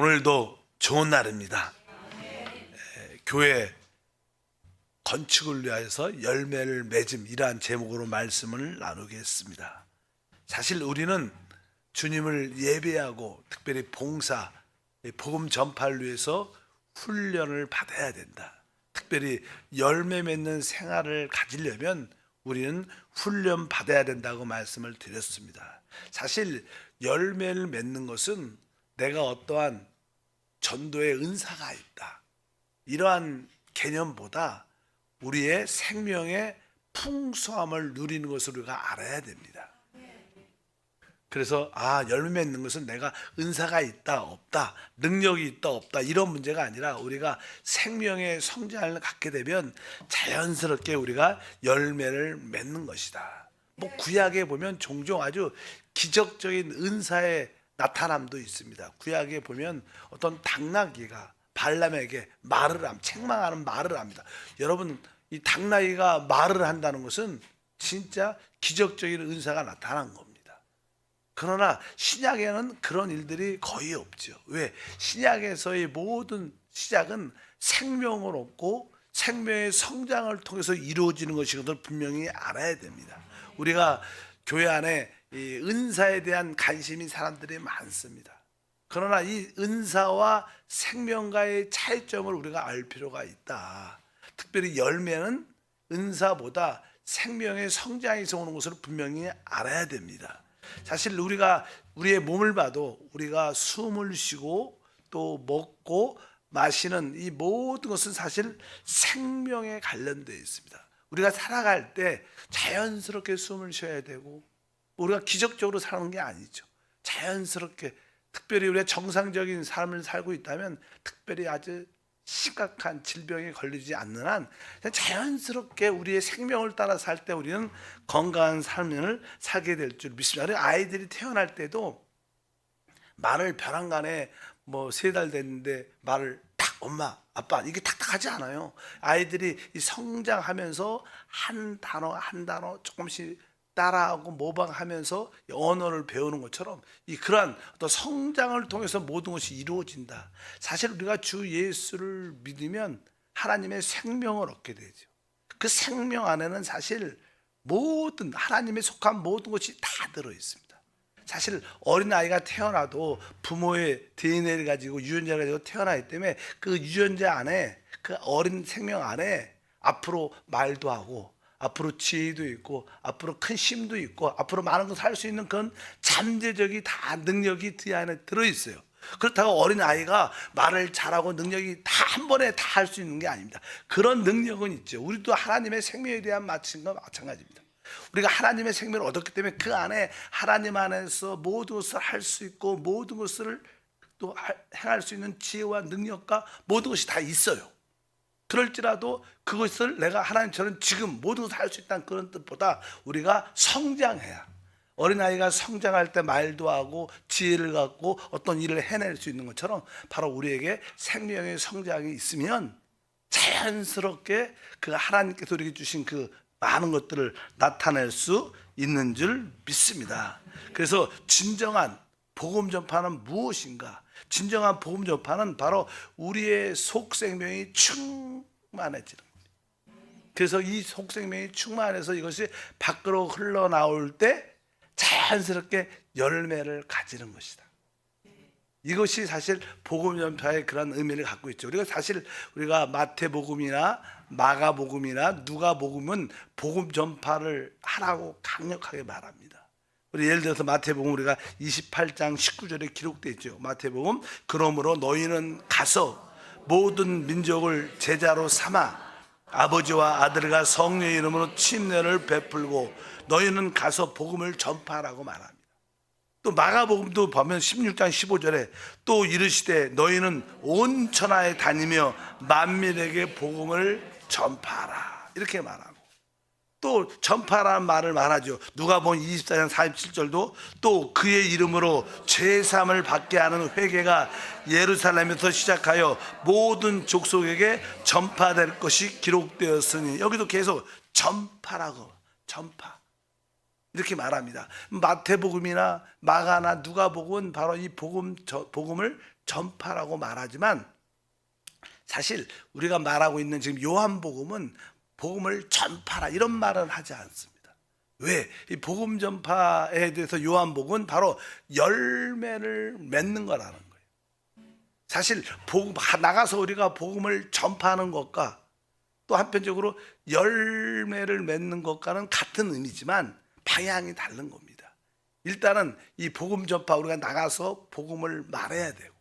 오늘도 좋은 날입니다. 교회 건축을 위하여서 열매를 맺음, 이러한 제목으로 말씀을 나누겠습니다. 사실 우리는 주님을 예배하고 특별히 봉사, 복음 전파를 위해서 훈련을 받아야 된다. 특별히 열매 맺는 생활을 가지려면 우리는 훈련 받아야 된다고 말씀을 드렸습니다. 사실 열매를 맺는 것은 내가 어떠한 전도의 은사가 있다, 이러한 개념보다 우리의 생명의 풍성함을 누리는 것을 우리가 알아야 됩니다. 그래서 열매 맺는 것은 내가 은사가 있다 없다, 능력이 있다 없다, 이런 문제가 아니라 우리가 생명의 성장을 갖게 되면 자연스럽게 우리가 열매를 맺는 것이다. 구약에 보면 종종 아주 기적적인 은사의 나타남도 있습니다. 구약에 보면 어떤 당나귀가 발람에게 말을 책망하는 말을 합니다. 여러분, 이 당나귀가 말을 한다는 것은 진짜 기적적인 은사가 나타난 겁니다. 그러나 신약에는 그런 일들이 거의 없죠. 왜? 신약에서의 모든 시작은 생명을 얻고 생명의 성장을 통해서 이루어지는 것인 것을 분명히 알아야 됩니다. 우리가 교회 안에 이 은사에 대한 관심이 사람들이 많습니다. 그러나 이 은사와 생명과의 차이점을 우리가 알 필요가 있다. 특별히 열매는 은사보다 생명의 성장에서 오는 것을 분명히 알아야 됩니다. 사실 우리가 우리의 몸을 봐도 우리가 숨을 쉬고 또 먹고 마시는 이 모든 것은 사실 생명에 관련되어 있습니다. 우리가 살아갈 때 자연스럽게 숨을 쉬어야 되고, 우리가 기적적으로 사는 게 아니죠. 자연스럽게, 특별히 우리가 정상적인 삶을 살고 있다면, 특별히 아주 심각한 질병에 걸리지 않는 한 자연스럽게 우리의 생명을 따라 살 때 우리는 건강한 삶을 살게 될 줄 믿습니다. 아이들이 태어날 때도 말을 벼랑간에 3달 됐는데 말을 탁, 엄마, 아빠, 이게 탁탁하지 않아요. 아이들이 성장하면서 한 단어 한 단어 조금씩 따라하고 모방하면서 언어를 배우는 것처럼 그러한 어떤 성장을 통해서 모든 것이 이루어진다. 사실 우리가 주 예수를 믿으면 하나님의 생명을 얻게 되죠. 그 생명 안에는 사실 모든 하나님에 속한 모든 것이 다 들어 있습니다. 사실 어린아이가 태어나도 부모의 DNA를 가지고 유전자를 가지고 태어나기 때문에 그 유전자 안에, 그 어린 생명 안에 앞으로 말도 하고, 앞으로 지혜도 있고, 앞으로 큰 힘도 있고, 앞으로 많은 것을 할 수 있는 그런 잠재적인 다 능력이 그 안에 들어있어요. 그렇다고 어린아이가 말을 잘하고 능력이 다 한 번에 다 할 수 있는 게 아닙니다. 그런 능력은 있죠. 우리도 하나님의 생명에 대한 마찬가지입니다. 우리가 하나님의 생명을 얻었기 때문에 그 안에 하나님 안에서 모든 것을 할 수 있고, 모든 것을 또 행할 수 있는 지혜와 능력과 모든 것이 다 있어요. 그럴지라도 그것을 내가 하나님처럼 지금 모든 것을 할 수 있다는 그런 뜻보다 우리가 성장해야, 어린아이가 성장할 때 말도 하고 지혜를 갖고 어떤 일을 해낼 수 있는 것처럼 바로 우리에게 생명의 성장이 있으면 자연스럽게 그 하나님께서 우리에게 주신 그 많은 것들을 나타낼 수 있는 줄 믿습니다. 그래서 진정한 복음 전파는 무엇인가? 진정한 복음 전파는 바로 우리의 속생명이 충만해지는 겁니다. 그래서 이 속생명이 충만해서 이것이 밖으로 흘러나올 때 자연스럽게 열매를 가지는 것이다. 이것이 사실 복음 전파의 그런 의미를 갖고 있죠. 우리가 마태복음이나 마가복음이나 누가복음은 복음 전파를 하라고 강력하게 말합니다. 우리 예를 들어서 마태복음 우리가 28장 19절에 기록되어 있죠. 마태복음, 그러므로 너희는 가서 모든 민족을 제자로 삼아 아버지와 아들과 성령의 이름으로 침례를 베풀고 너희는 가서 복음을 전파하라고 말합니다. 또 마가복음도 보면 16장 15절에 또 이르시되 너희는 온 천하에 다니며 만민에게 복음을 전파하라, 이렇게 말하고, 또 전파라는 말을 말하죠. 누가복음 24장 47절도 또 그의 이름으로 죄사함을 받게 하는 회개가 예루살렘에서 시작하여 모든 족속에게 전파될 것이 기록되었으니, 여기도 계속 전파라고, 전파 이렇게 말합니다. 마태복음이나 마가나 누가복음은 바로 이 복음을 전파라고 말하지만 사실 우리가 말하고 있는 지금 요한복음은 복음을 전파라 이런 말은 하지 않습니다. 왜? 이 복음 전파에 대해서 요한복음은 바로 열매를 맺는 거라는 거예요. 사실 복음 나가서 우리가 복음을 전파하는 것과 또 한편적으로 열매를 맺는 것과는 같은 의미지만 방향이 다른 겁니다. 일단은 이 복음 전파 우리가 나가서 복음을 말해야 되고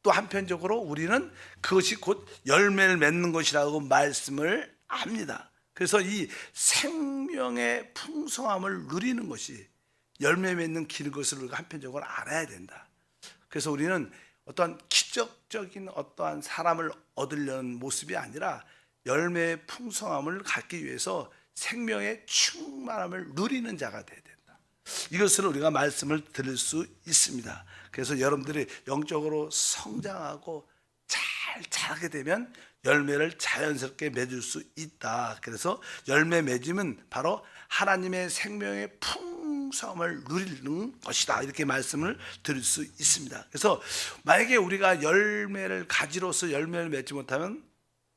또 한편적으로 우리는 그것이 곧 열매를 맺는 것이라고 말씀을 합니다. 그래서 이 생명의 풍성함을 누리는 것이 열매 맺는 길 것을 우리가 한편적으로 알아야 된다. 그래서 우리는 어떠한 기적적인 어떠한 사람을 얻으려는 모습이 아니라 열매의 풍성함을 갖기 위해서 생명의 충만함을 누리는 자가 되어야 된다. 이것을 우리가 말씀을 들을 수 있습니다. 그래서 여러분들이 영적으로 성장하고 잘 자라게 되면 열매를 자연스럽게 맺을 수 있다. 그래서 열매 맺음은 바로 하나님의 생명의 풍성함을 누리는 것이다. 이렇게 말씀을 드릴 수 있습니다. 그래서 만약에 우리가 열매를 가지로서 열매를 맺지 못하면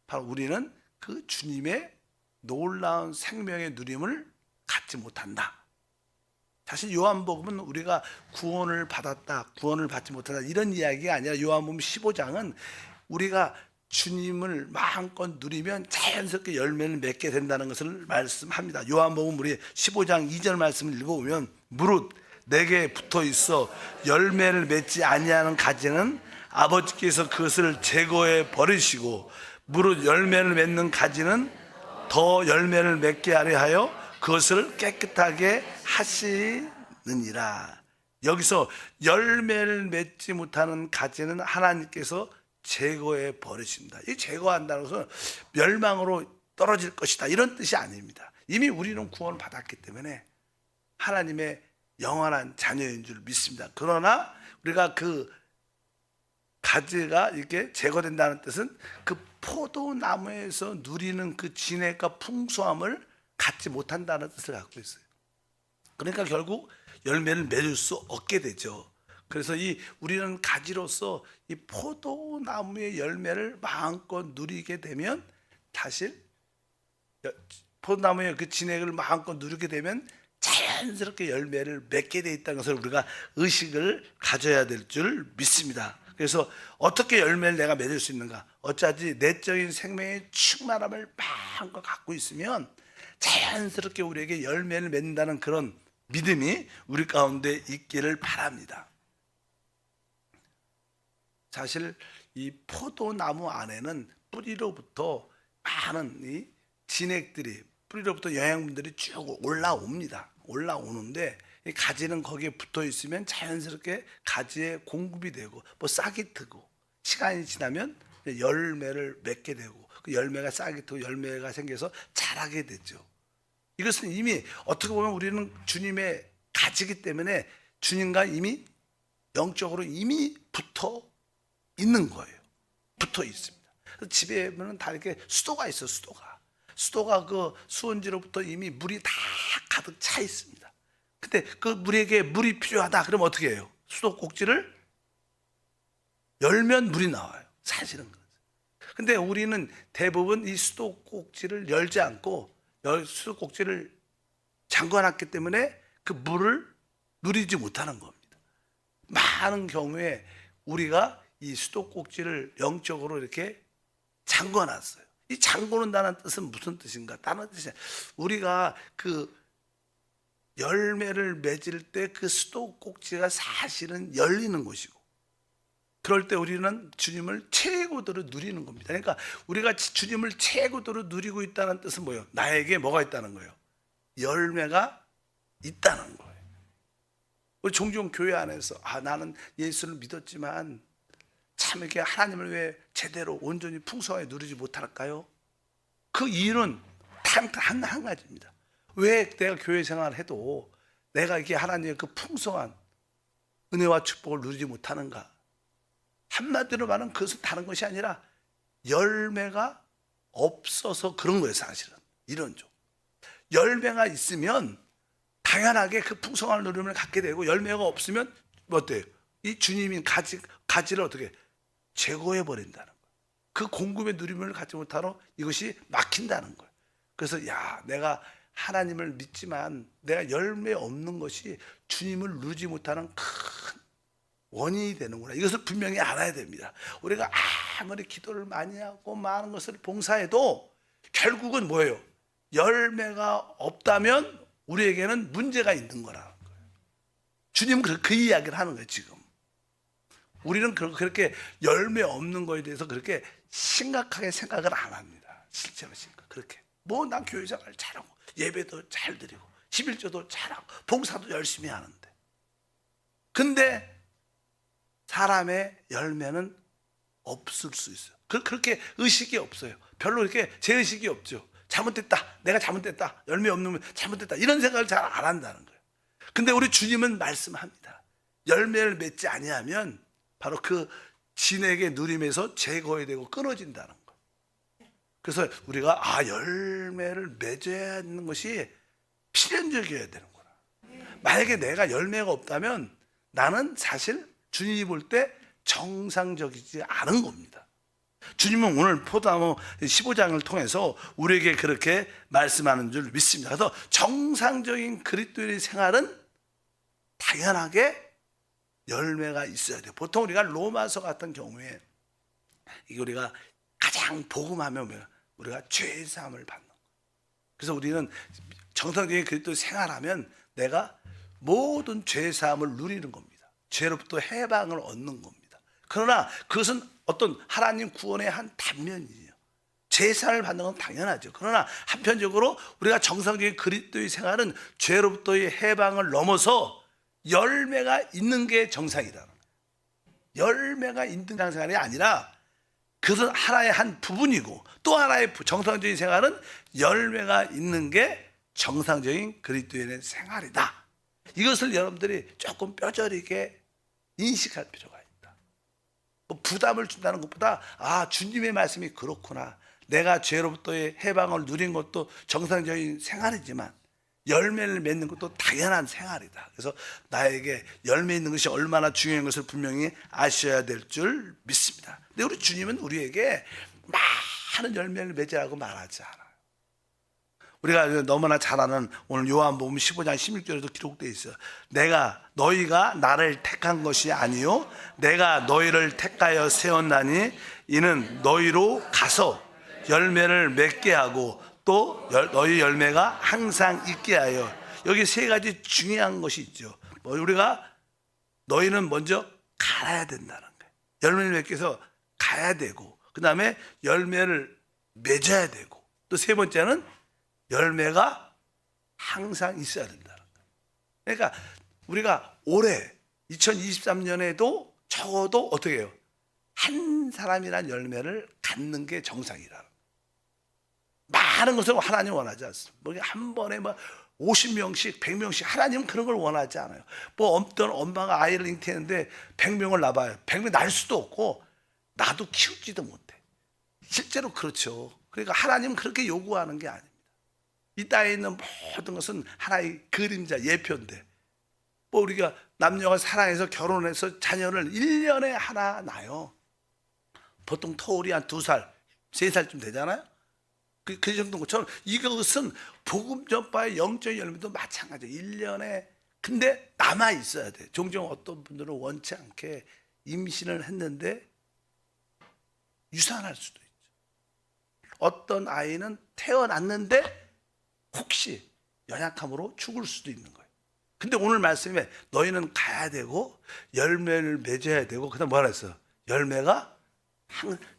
바로 우리는 그 주님의 놀라운 생명의 누림을 갖지 못한다. 사실 요한복음은 우리가 구원을 받았다, 구원을 받지 못한다 이런 이야기가 아니라 요한복음 15장은 우리가 주님을 마음껏 누리면 자연스럽게 열매를 맺게 된다는 것을 말씀합니다. 요한복음 우리 15장 2절 말씀을 읽어보면 무릇 내게 붙어 있어 열매를 맺지 아니하는 가지는 아버지께서 그것을 제거해 버리시고 무릇 열매를 맺는 가지는 더 열매를 맺게 하려 하여 그것을 깨끗하게 하시느니라. 여기서 열매를 맺지 못하는 가지는 하나님께서 제거해 버리십니다. 이 제거한다는 것은 멸망으로 떨어질 것이다 이런 뜻이 아닙니다. 이미 우리는 구원을 받았기 때문에 하나님의 영원한 자녀인 줄 믿습니다. 그러나 우리가 그 가지가 이렇게 제거된다는 뜻은 그 포도나무에서 누리는 그 진액과 풍성함을 갖지 못한다는 뜻을 갖고 있어요. 그러니까 결국 열매를 맺을 수 없게 되죠. 그래서 우리는 가지로서 이 포도나무의 열매를 마음껏 누리게 되면 사실 포도나무의 그 진액을 마음껏 누리게 되면 자연스럽게 열매를 맺게 돼 있다는 것을 우리가 의식을 가져야 될 줄 믿습니다. 그래서 어떻게 열매를 내가 맺을 수 있는가? 어쩌지 내적인 생명의 충만함을 마음껏 갖고 있으면 자연스럽게 우리에게 열매를 맺는다는 그런 믿음이 우리 가운데 있기를 바랍니다. 사실 이 포도나무 안에는 뿌리로부터 많은 이 진액들이 뿌리로부터 영양분들이 쭉 올라오는데 이 가지는 거기에 붙어 있으면 자연스럽게 가지에 공급이 되고 뭐 싹이 트고 시간이 지나면 열매를 맺게 되고 그 열매가 싹이 트고 열매가 생겨서 자라게 되죠. 이것은 이미 어떻게 보면 우리는 주님의 가지기 때문에 주님과 이미 영적으로 이미 붙어 있는 거예요. 붙어 있습니다. 집에 보면 다 이렇게 수도가 있어요. 수도가 그 수온지로부터 이미 물이 다 가득 차 있습니다. 근데 그 물에게 물이 필요하다 그러면 어떻게 해요? 수도 꼭지를 열면 물이 나와요. 사실은 그렇죠. 근데 우리는 대부분 이 수도 꼭지를 열지 않고 수도 꼭지를 잠궈놨기 때문에 그 물을 누리지 못하는 겁니다. 많은 경우에 우리가 이 수도 꼭지를 영적으로 이렇게 잠궈놨어요. 이 잠궈놓는다는 뜻은 무슨 뜻인가? 다른 뜻이 우리가 그 열매를 맺을 때 그 수도 꼭지가 사실은 열리는 것이고 그럴 때 우리는 주님을 최고도로 누리는 겁니다. 그러니까 우리가 주님을 최고도로 누리고 있다는 뜻은 뭐예요? 나에게 뭐가 있다는 거예요? 열매가 있다는 거예요. 우리 종종 교회 안에서 나는 예수를 믿었지만 참 이렇게 하나님을 왜 제대로 온전히 풍성하게 누리지 못할까요? 그 이유는 한 가지입니다. 왜 내가 교회 생활을 해도 내가 이게 하나님의 그 풍성한 은혜와 축복을 누리지 못하는가? 한마디로 말하면 그것은 다른 것이 아니라 열매가 없어서 그런 거예요. 사실은 이론적 열매가 있으면 당연하게 그 풍성한 누림을 갖게 되고 열매가 없으면 뭐 어때요? 이 주님이 가지를 어떻게 제거해 버린다는 거예요. 그 공급의 누림을 갖지 못하러 이것이 막힌다는 거예요. 그래서 야, 내가 하나님을 믿지만 내가 열매 없는 것이 주님을 누리지 못하는 큰 원인이 되는구나. 이것을 분명히 알아야 됩니다. 우리가 아무리 기도를 많이 하고 많은 것을 봉사해도 결국은 뭐예요? 열매가 없다면 우리에게는 문제가 있는 거라는 거예요. 주님은 그 이야기를 하는 거예요. 지금 우리는 그렇게 열매 없는 거에 대해서 그렇게 심각하게 생각을 안 합니다. 실제로 그렇게 뭐 난 교회생활 잘하고 예배도 잘 드리고 11조도 잘하고 봉사도 열심히 하는데, 근데 사람의 열매는 없을 수 있어요. 그렇게 의식이 없어요. 별로 이렇게 제의식이 없죠. 잘못됐다, 내가 잘못됐다, 열매 없는 잘못됐다, 이런 생각을 잘 안 한다는 거예요. 근데 우리 주님은 말씀합니다. 열매를 맺지 아니하면 바로 그 진액의 누림에서 제거해야 되고 끊어진다는 거예요. 그래서 우리가 열매를 맺어야 하는 것이 필연적이어야 되는구나. 만약에 내가 열매가 없다면 나는 사실 주님이 볼 때 정상적이지 않은 겁니다. 주님은 오늘 포도나무 15장을 통해서 우리에게 그렇게 말씀하는 줄 믿습니다. 그래서 정상적인 그리스도인의 생활은 당연하게 열매가 있어야 돼요. 보통 우리가 로마서 같은 경우에 이게 우리가 가장 복음하면 뭐예요? 우리가 죄 사함을 받는 거예요. 그래서 우리는 정상적인 그리스도 생활하면 내가 모든 죄 사함을 누리는 겁니다. 죄로부터 해방을 얻는 겁니다. 그러나 그것은 어떤 하나님 구원의 한 단면이에요. 죄 사함을 받는 건 당연하죠. 그러나 한편적으로 우리가 정상적인 그리스도의 생활은 죄로부터의 해방을 넘어서 열매가 있는 게 정상이다. 열매가 있는 생활이 아니라 그것은 하나의 한 부분이고, 또 하나의 정상적인 생활은 열매가 있는 게 정상적인 그리스도인의 생활이다. 이것을 여러분들이 조금 뼈저리게 인식할 필요가 있다. 뭐 부담을 준다는 것보다 주님의 말씀이 그렇구나, 내가 죄로부터의 해방을 누린 것도 정상적인 생활이지만 열매를 맺는 것도 당연한 생활이다. 그래서 나에게 열매 있는 것이 얼마나 중요한 것을 분명히 아셔야 될 줄 믿습니다. 근데 우리 주님은 우리에게 많은 열매를 맺으라고 말하지 않아요. 우리가 너무나 잘 아는 오늘 요한복음 15장 16절에도 기록되어 있어요. 너희가 나를 택한 것이 아니요 내가 너희를 택하여 세웠나니 이는 너희로 가서 열매를 맺게 하고 또 너희 열매가 항상 있게 하여. 여기 세 가지 중요한 것이 있죠. 우리가 너희는 먼저 가야 된다는 거예요. 열매를 맺기 위해서 가야 되고, 그 다음에 열매를 맺어야 되고, 또 세 번째는 열매가 항상 있어야 된다는 거예요. 그러니까 우리가 올해 2023년에도 적어도 어떻게 해요? 한 사람이란 열매를 갖는 게 정상이라. 많은 것을 하나님 원하지 않습니다. 한 번에 50명씩 100명씩 하나님은 그런 걸 원하지 않아요. 어떤 엄마가 아이를 잉태했는데 100명을 낳아요. 100명 낳을 수도 없고 나도 키우지도 못해. 실제로 그렇죠. 그러니까 하나님은 그렇게 요구하는 게 아닙니다. 이 땅에 있는 모든 것은 하나의 그림자, 예표인데 우리가 남녀가 사랑해서 결혼해서 자녀를 1년에 하나 낳아요. 보통 터울이 한 2살, 3살쯤 되잖아요. 그 정도인 것처럼 이것은 복음 전파의 영적 열매도 마찬가지예요. 1년에 근데 남아 있어야 돼. 종종 어떤 분들은 원치 않게 임신을 했는데 유산할 수도 있죠. 어떤 아이는 태어났는데 혹시 연약함으로 죽을 수도 있는 거예요. 근데 오늘 말씀에 너희는 가야 되고 열매를 맺어야 되고, 그다음 뭐라 했어요? 열매가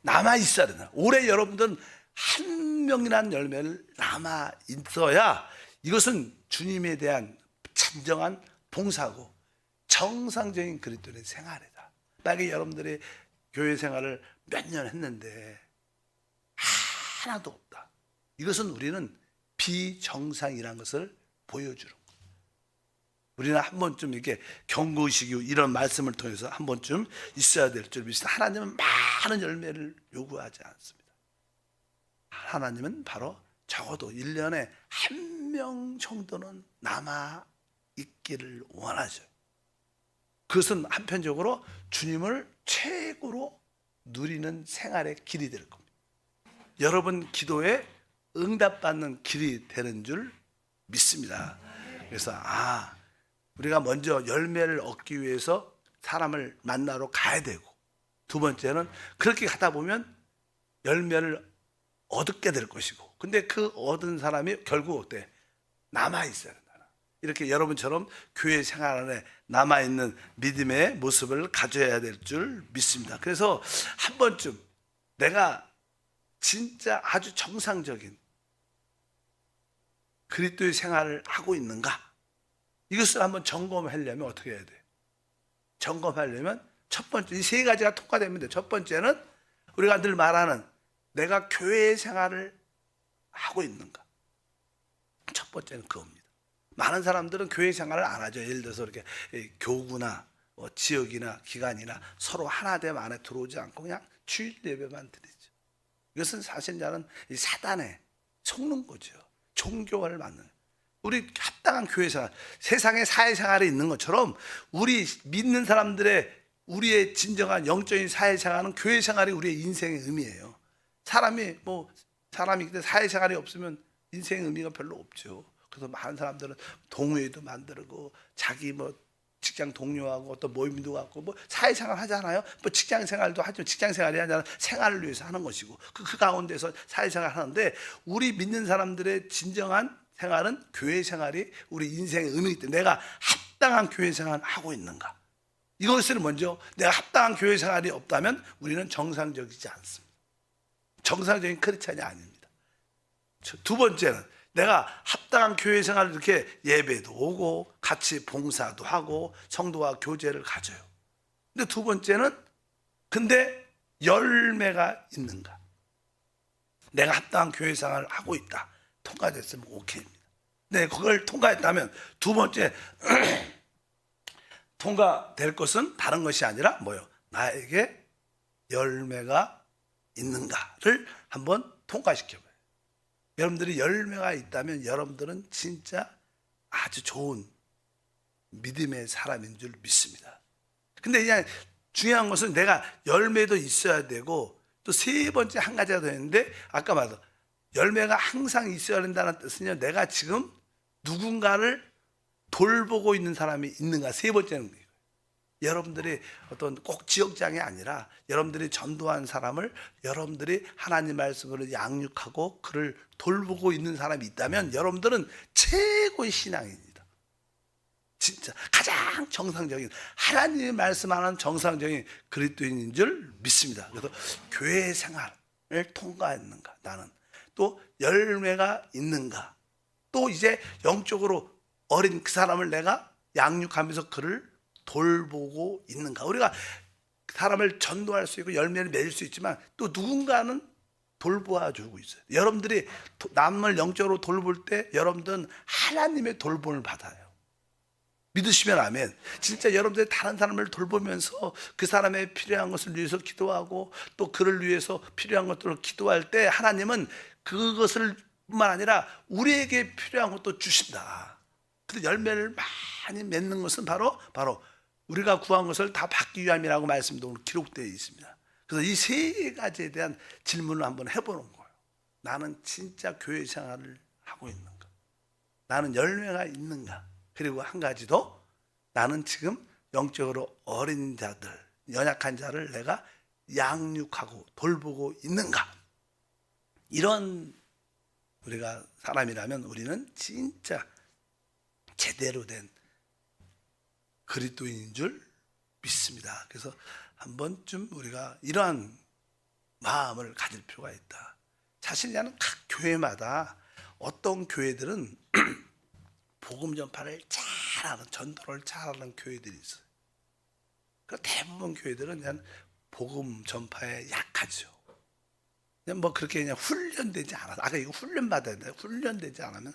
남아 있어야 된다. 올해 여러분들은 한 명이라는 열매를 남아 있어야 이것은 주님에 대한 진정한 봉사고 정상적인 그리스도인의 생활이다. 만약에 여러분들이 교회 생활을 몇 년 했는데 하나도 없다. 이것은 우리는 비정상이라는 것을 보여주는 거예요. 우리는 한 번쯤 이렇게 경고의식이 이런 말씀을 통해서 한 번쯤 있어야 될 줄 믿습니다. 하나님은 많은 열매를 요구하지 않습니다. 하나님은 바로 적어도 1년에 한 명 정도는 남아 있기를 원하죠. 그것은 한편적으로 주님을 최고로 누리는 생활의 길이 될 겁니다. 여러분 기도에 응답받는 길이 되는 줄 믿습니다. 그래서 우리가 먼저 열매를 얻기 위해서 사람을 만나러 가야 되고, 두 번째는 그렇게 가다 보면 열매를 얻게 될 것이고, 근데 그 얻은 사람이 결국 어때? 남아있어야 된다. 이렇게 여러분처럼 교회 생활 안에 남아있는 믿음의 모습을 가져야 될 줄 믿습니다. 그래서 한 번쯤 내가 진짜 아주 정상적인 그리스도의 생활을 하고 있는가? 이것을 한번 점검하려면 어떻게 해야 돼? 점검하려면 첫 번째, 이 세 가지가 통과되면 돼. 첫 번째는 우리가 늘 말하는 내가 교회 생활을 하고 있는가? 첫 번째는 그겁니다. 많은 사람들은 교회 생활을 안 하죠. 예를 들어서 이렇게 교구나 지역이나 기관이나 서로 하나됨 안에 들어오지 않고 그냥 주일 예배만 드리죠. 이것은 사실 나는 사단에 속는 거죠. 종교화를 만드는. 우리 합당한 교회 생활, 세상에 사회생활이 있는 것처럼 우리 믿는 사람들의 우리의 진정한 영적인 사회생활은 교회 생활이 우리의 인생의 의미예요. 사람이 근데 사회생활이 없으면 인생의 의미가 별로 없죠. 그래서 많은 사람들은 동호회도 만들고 자기 직장 동료하고 어떤 모임도 갖고 사회생활 하잖아요. 직장 생활도 하지만 직장 생활이 아니라 생활을 위해서 하는 것이고 그 가운데서 사회생활 하는데, 우리 믿는 사람들의 진정한 생활은 교회 생활이 우리 인생의 의미이기 때문에 내가 합당한 교회 생활을 하고 있는가? 이것을 먼저, 내가 합당한 교회 생활이 없다면 우리는 정상적이지 않습니다. 정상적인 크리스찬이 아닙니다. 두 번째는 내가 합당한 교회 생활을 이렇게 예배도 오고 같이 봉사도 하고 성도와 교제를 가져요. 근데 두 번째는 근데 열매가 있는가? 내가 합당한 교회 생활을 하고 있다. 통과됐으면 오케이입니다. 네, 그걸 통과했다면 두 번째 통과될 것은 다른 것이 아니라 뭐요? 나에게 열매가 있는가를 한번 통과시켜봐요. 여러분들이 열매가 있다면 여러분들은 진짜 아주 좋은 믿음의 사람인 줄 믿습니다. 근데 그냥 중요한 것은 내가 열매도 있어야 되고, 또 세 번째 한 가지가 더 있는데, 아까 말한 열매가 항상 있어야 된다는 뜻은요, 내가 지금 누군가를 돌보고 있는 사람이 있는가. 세 번째는 거예요. 여러분들이 어떤 꼭 지역장이 아니라 여러분들이 전도한 사람을 여러분들이 하나님 말씀으로 양육하고 그를 돌보고 있는 사람이 있다면 여러분들은 최고의 신앙입니다. 진짜 가장 정상적인, 하나님의 말씀하는 정상적인 그리스도인인 줄 믿습니다. 그래서 교회 생활을 통과했는가, 나는 또 열매가 있는가, 또 이제 영적으로 어린 그 사람을 내가 양육하면서 그를 돌보고 있는가. 우리가 사람을 전도할 수 있고 열매를 맺을 수 있지만 또 누군가는 돌보아주고 있어요. 여러분들이 남을 영적으로 돌볼 때 여러분들은 하나님의 돌봄을 받아요. 믿으시면 아멘. 진짜 여러분들이 다른 사람을 돌보면서 그 사람의 필요한 것을 위해서 기도하고 또 그를 위해서 필요한 것들을 기도할 때 하나님은 그것을 뿐만 아니라 우리에게 필요한 것도 주신다. 근데 열매를 많이 맺는 것은 바로 우리가 구한 것을 다 받기 위함이라고 말씀도 기록되어 있습니다. 그래서 이 세 가지에 대한 질문을 한번 해보는 거예요. 나는 진짜 교회 생활을 하고 있는가? 나는 열매가 있는가? 그리고 한 가지 더, 나는 지금 영적으로 어린 자들, 연약한 자를 내가 양육하고 돌보고 있는가? 이런 우리가 사람이라면 우리는 진짜 제대로 된 그리스도인인 줄 믿습니다. 그래서 한 번쯤 우리가 이러한 마음을 가질 필요가 있다. 사실 나는 각 교회마다 어떤 교회들은 복음 전파를 잘하는, 전도를 잘하는 교회들이 있어요. 대부분 교회들은 그냥 복음 전파에 약하죠. 그냥 그렇게 그냥 훈련되지 않아서, 아까 이거 훈련 받아야 돼. 훈련되지 않으면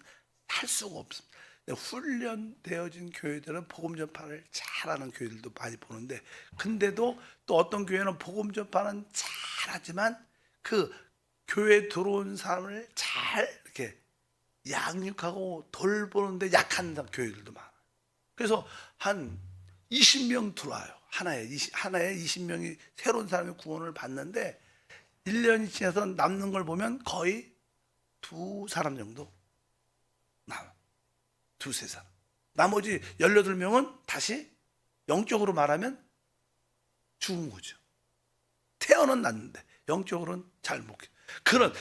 할 수가 없습니다. 훈련되어진 교회들은 복음 전파를 잘하는 교회들도 많이 보는데, 근데도 또 어떤 교회는 복음 전파는 잘하지만 그 교회에 들어온 사람을 잘 이렇게 양육하고 돌보는데 약한 교회들도 많아요. 그래서 한 20명 들어와요. 하나에 20명이 새로운 사람이 구원을 받는데 1년이 지나서 남는 걸 보면 거의 2사람 정도 남아. 2-3사람. 나머지 18명은 다시 영적으로 말하면 죽은 거죠. 태어는 났는데 영적으로는 잘 못. 그런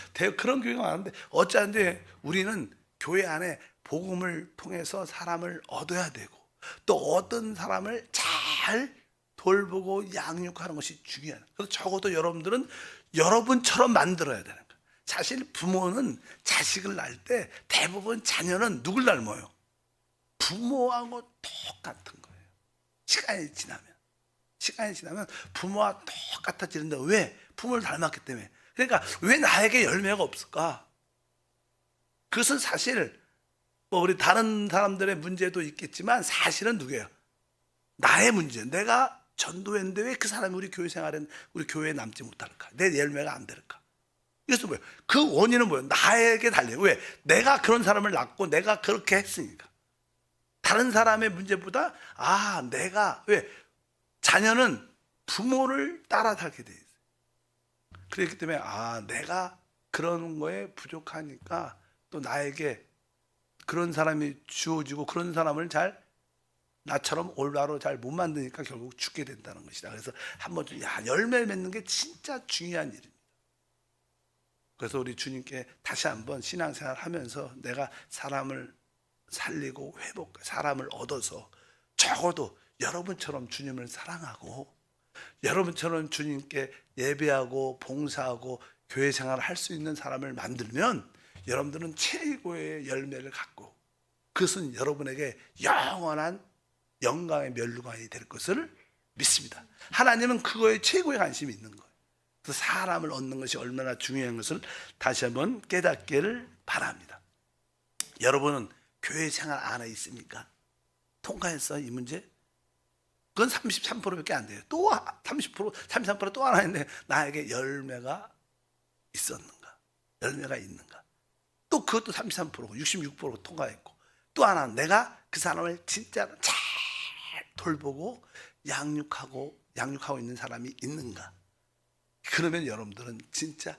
교회가 많은데 어쩌는데 우리는 교회 안에 복음을 통해서 사람을 얻어야 되고 또 어떤 사람을 잘 돌보고 양육하는 것이 중요해요. 그래서 적어도 여러분들은 여러분처럼 만들어야 되는 거예요. 사실 부모는 자식을 낳을 때 대부분 자녀는 누굴 닮아요? 부모하고 똑같은 거예요. 시간이 지나면 부모와 똑같아지는데 왜? 부모를 닮았기 때문에. 그러니까 왜 나에게 열매가 없을까? 그것은 사실 우리 다른 사람들의 문제도 있겠지만 사실은 누구예요? 나의 문제. 내가 전도했는데 왜 그 사람이 우리 교회 생활은 우리 교회에 남지 못할까? 내 열매가 안 될까? 이것은 뭐예요? 그 원인은 뭐예요? 나에게 달려요. 왜? 내가 그런 사람을 낳고 내가 그렇게 했으니까. 다른 사람의 문제보다 내가 왜? 자녀는 부모를 따라 살게 돼 있어요. 그렇기 때문에 내가 그런 거에 부족하니까 또 나에게 그런 사람이 주어지고 그런 사람을 잘 나처럼 올바로 잘 못 만드니까 결국 죽게 된다는 것이다. 그래서 한번 열매 맺는 게 진짜 중요한 일입니다. 그래서 우리 주님께 다시 한번 신앙생활 하면서 내가 사람을 살리고 사람을 얻어서 적어도 여러분처럼 주님을 사랑하고 여러분처럼 주님께 예배하고 봉사하고 교회 생활을 할 수 있는 사람을 만들면 여러분들은 최고의 열매를 갖고 그것은 여러분에게 영원한 영광의 면류관이 될 것을 믿습니다. 하나님은 그거에 최고의 관심이 있는 거예요. 그래서 사람을 얻는 것이 얼마나 중요한 것을 다시 한번 깨닫기를 바랍니다. 여러분은 교회 생활 안에 있습니까? 통과했어 이 문제? 그건 33%밖에 안 돼요. 또 33% 또 하나 있는데 나에게 열매가 있었는가? 열매가 있는가? 또 그것도 33%고 66% 통과했고 또 하나 내가 그 사람을 진짜 잘 돌보고 양육하고 있는 사람이 있는가? 그러면 여러분들은 진짜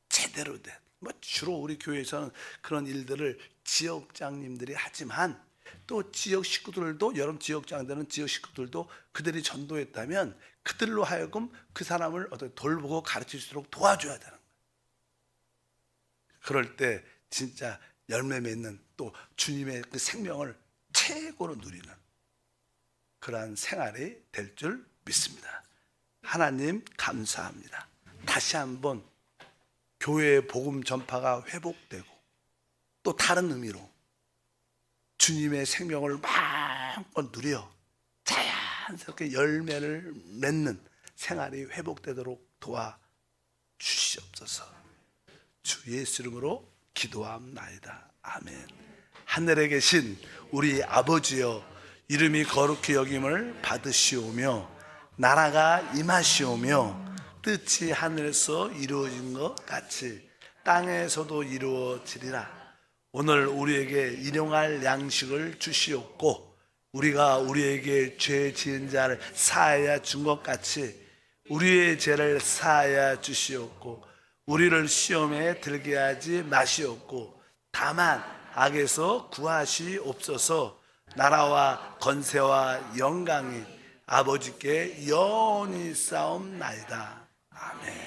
제대로 된 주로 우리 교회에서는 그런 일들을 지역장님들이 하지만 또 지역 식구들도 여러분 지역장들은 지역 식구들도 그들이 전도했다면 그들로 하여금 그 사람을 어떻게 돌보고 가르칠 수 있도록 도와줘야 되는 거예요. 그럴 때 진짜 열매 맺는 또 주님의 그 생명을 최고로 누리는 그러한 생활이 될 줄 믿습니다. 하나님 감사합니다. 다시 한번 교회의 복음 전파가 회복되고 또 다른 의미로 주님의 생명을 마음껏 누려 자연스럽게 열매를 맺는 생활이 회복되도록 도와주시옵소서. 주 예수 이름으로 기도함나이다. 아멘. 하늘에 계신 우리 아버지여 이름이 거룩히 여김을 받으시오며 나라가 임하시오며 뜻이 하늘에서 이루어진 것 같이 땅에서도 이루어지리라. 오늘 우리에게 일용할 양식을 주시옵고 우리가 우리에게 죄 지은 자를 사하여 준 것 같이 우리의 죄를 사하여 주시옵고 우리를 시험에 들게 하지 마시옵고 다만 악에서 구하시옵소서. 나라와 권세와 영광이 아버지께 영원히 싸움나이다. 아멘.